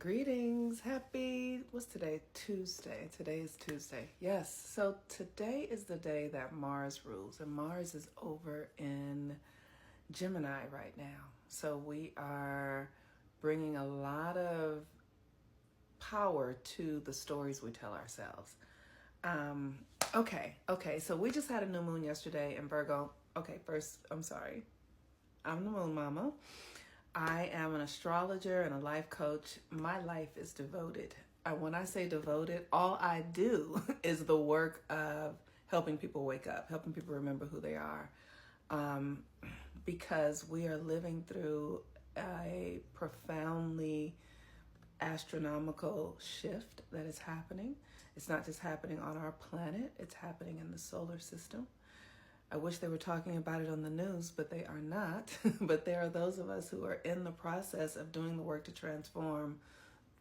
Greetings. What's today? Tuesday. Today is Tuesday. Yes. So today is the day that Mars rules, and Mars is over in Gemini right now. So we are bringing a lot of power to the stories we tell ourselves. Okay. So we just had a new moon yesterday in Virgo. Okay, first, I'm sorry. I'm the moon mama. I am an astrologer and a life coach. My life is devoted. When I say devoted, all I do is the work of helping people wake up, helping people remember who they are. Because we are living through a profoundly astronomical shift that is happening. It's not just happening on our planet, it's happening in the solar system. I wish they were talking about it on the news, but they are not. But there are those of us who are in the process of doing the work to transform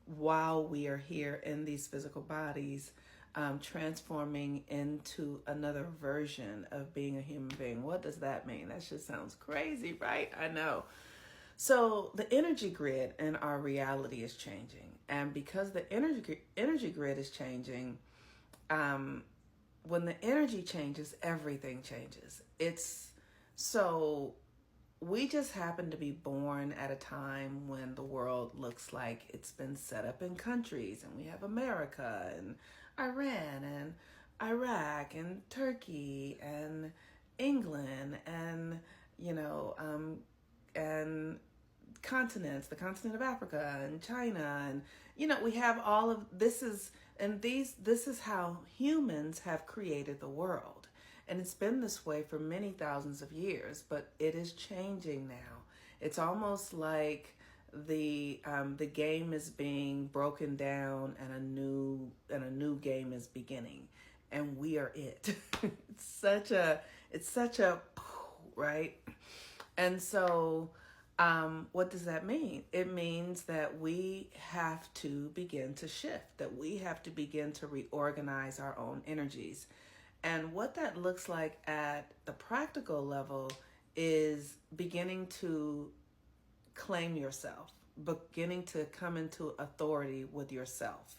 while we are here in these physical bodies, transforming into another version of being a human being. What does that mean? That just sounds crazy, right? I know. So the energy grid in our reality is changing. And because the energy grid is changing, when the energy changes, everything changes. So we just happen to be born at a time when the world looks like it's been set up in countries, and we have America and Iran and Iraq and Turkey and England and, and continents, the continent of Africa and China, and we have all of this this is how humans have created the world. And it's been this way for many thousands of years, but it is changing now. It's almost like the game is being broken down and a new game is beginning, and we are it. It's such a right. And so what does that mean? It means that we have to begin to shift, that we have to begin to reorganize our own energies. And what that looks like at the practical level is beginning to claim yourself, beginning to come into authority with yourself.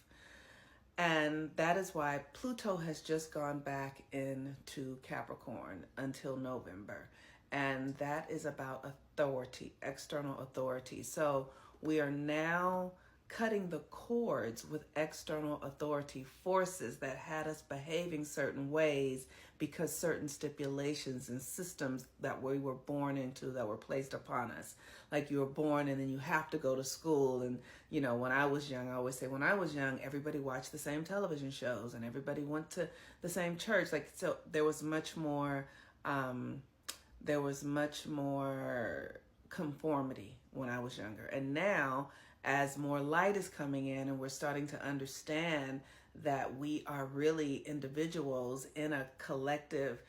And that is why Pluto has just gone back into Capricorn until November. And that is about authority, external authority. So we are now cutting the cords with external authority forces that had us behaving certain ways because certain stipulations and systems that we were born into that were placed upon us. Like you were born and then you have to go to school. And, when I was young, I always say when I was young, everybody watched the same television shows and everybody went to the same church. So there was much more conformity when I was younger. And now, as more light is coming in and we're starting to understand that we are really individuals in a collective,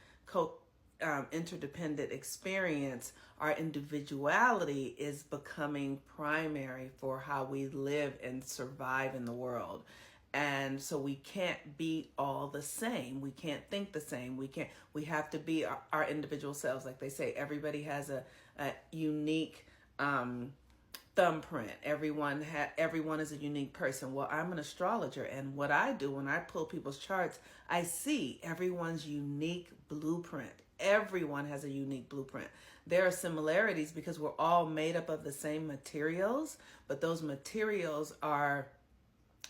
interdependent experience, our individuality is becoming primary for how we live and survive in the world. And so we can't be all the same. We can't think the same. We have to be our individual selves. Like they say, everybody has a unique thumbprint. Everyone is a unique person. Well, I'm an astrologer, and what I do when I pull people's charts, I see everyone's unique blueprint. Everyone has a unique blueprint. There are similarities because we're all made up of the same materials, but those materials are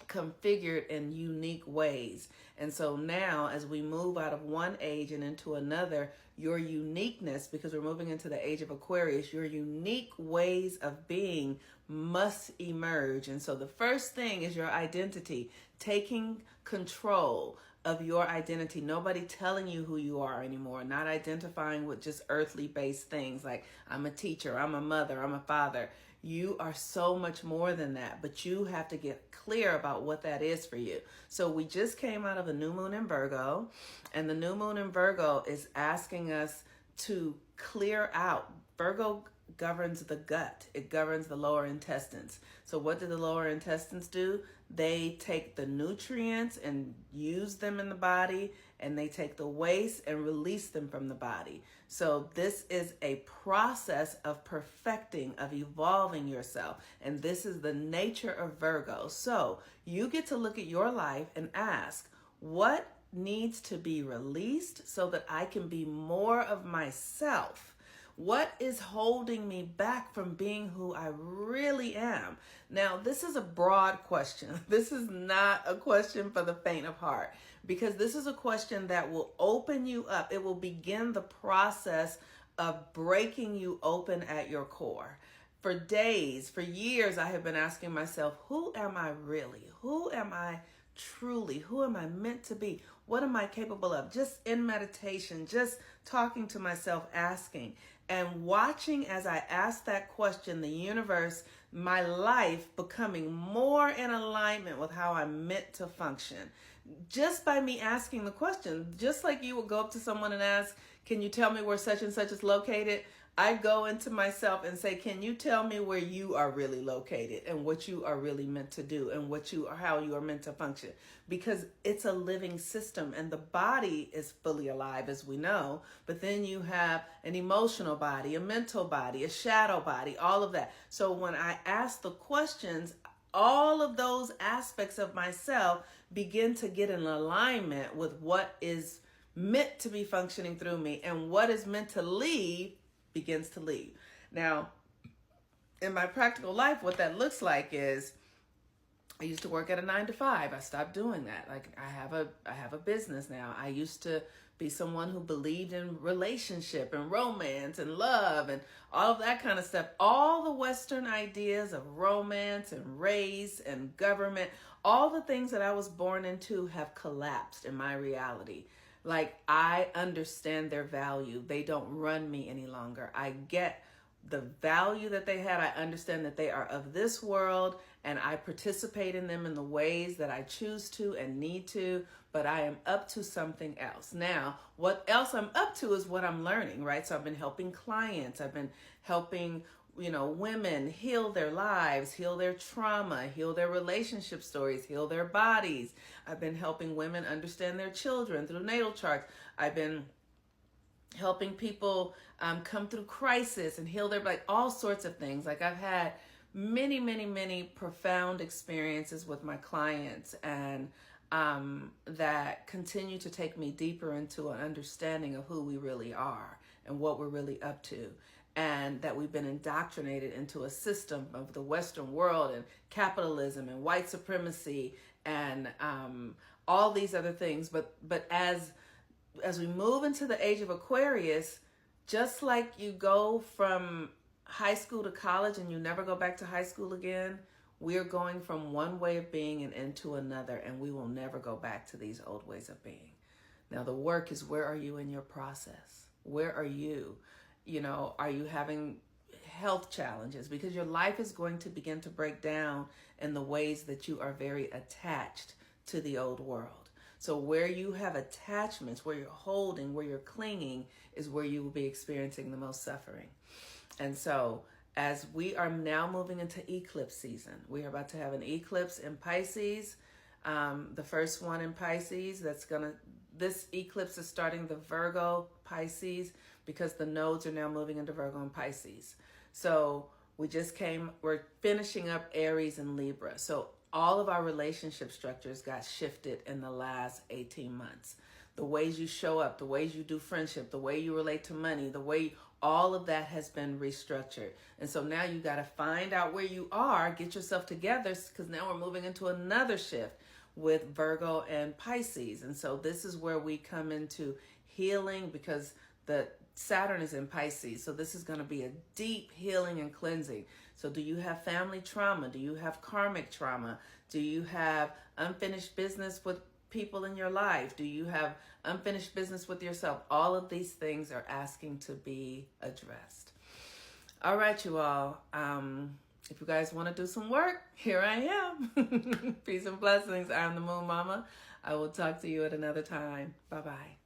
configured in unique ways. And so now as we move out of one age and into another, your uniqueness, because we're moving into the age of Aquarius, your unique ways of being must emerge. And so the first thing is your identity, taking control of your identity. Nobody telling you who you are anymore, not identifying with just earthly based things like I'm a teacher, I'm a mother, I'm a father. You are so much more than that, but you have to get clear about what that is for you. So we just came out of the new moon in Virgo, and the new moon in Virgo is asking us to clear out. Virgo governs the gut. It governs the lower intestines. So what do the lower intestines do? They take the nutrients and use them in the body and they take the waste and release them from the body. So this is a process of perfecting, of evolving yourself. And this is the nature of Virgo. So you get to look at your life and ask, what needs to be released so that I can be more of myself? What is holding me back from being who I really am? Now, this is a broad question. This is not a question for the faint of heart, because this is a question that will open you up. It will begin the process of breaking you open at your core. For days, for years, I have been asking myself, who am I really? Who am I truly? Who am I meant to be? What am I capable of? Just in meditation, just talking to myself, asking and watching as I ask that question, the universe, my life becoming more in alignment with how I'm meant to function. Just by me asking the question, just like you would go up to someone and ask, can you tell me where such and such is located? I go into myself and say, can you tell me where you are really located and what you are really meant to do and how you are meant to function? Because it's a living system, and the body is fully alive, as we know, but then you have an emotional body, a mental body, a shadow body, all of that. So when I ask the questions, all of those aspects of myself begin to get in alignment with what is meant to be functioning through me, and what is meant to leave begins to leave. Now, in my practical life, what that looks like is I used to work at a 9 to 5. I stopped doing that. Like I have a business now. I used to be someone who believed in relationship and romance and love and all of that kind of stuff. All the Western ideas of romance and race and government, all the things that I was born into have collapsed in my reality. Like, I understand their value. They don't run me any longer. I get the value that they had. I understand that they are of this world, and I participate in them in the ways that I choose to and need to, but I am up to something else. Now, what else I'm up to is what I'm learning, right? So I've been helping clients. I've been helping women heal their lives, heal their trauma, heal their relationship stories, heal their bodies. I've been helping women understand their children through natal charts. I've been helping people come through crisis and heal their, like, all sorts of things. Like, I've had many, many, many profound experiences with my clients, and that continue to take me deeper into an understanding of who we really are and what we're really up to. And that we've been indoctrinated into a system of the Western world and capitalism and white supremacy and all these other things. But as we move into the age of Aquarius, just like you go from high school to college and you never go back to high school again, we're going from one way of being and into another, and we will never go back to these old ways of being. Now the work is, where are you in your process? Where are you? Are you having health challenges? Because your life is going to begin to break down in the ways that you are very attached to the old world. So where you have attachments, where you're holding, where you're clinging, is where you will be experiencing the most suffering. And so as we are now moving into eclipse season, we are about to have an eclipse in Pisces. The first one in Pisces, this eclipse is starting the Virgo Pisces, because the nodes are now moving into Virgo and Pisces. So we're finishing up Aries and Libra. So all of our relationship structures got shifted in the last 18 months. The ways you show up, the ways you do friendship, the way you relate to money, all of that has been restructured. And so now you got to find out where you are, get yourself together, because now we're moving into another shift with Virgo and Pisces. And so this is where we come into healing, because the Saturn is in Pisces. So this is going to be a deep healing and cleansing. So do you have family trauma? Do you have karmic trauma? Do you have unfinished business with people in your life? Do you have unfinished business with yourself? All of these things are asking to be addressed. All right, you all. If you guys want to do some work, here I am. Peace and blessings. I'm the Moon Mama. I will talk to you at another time. Bye-bye.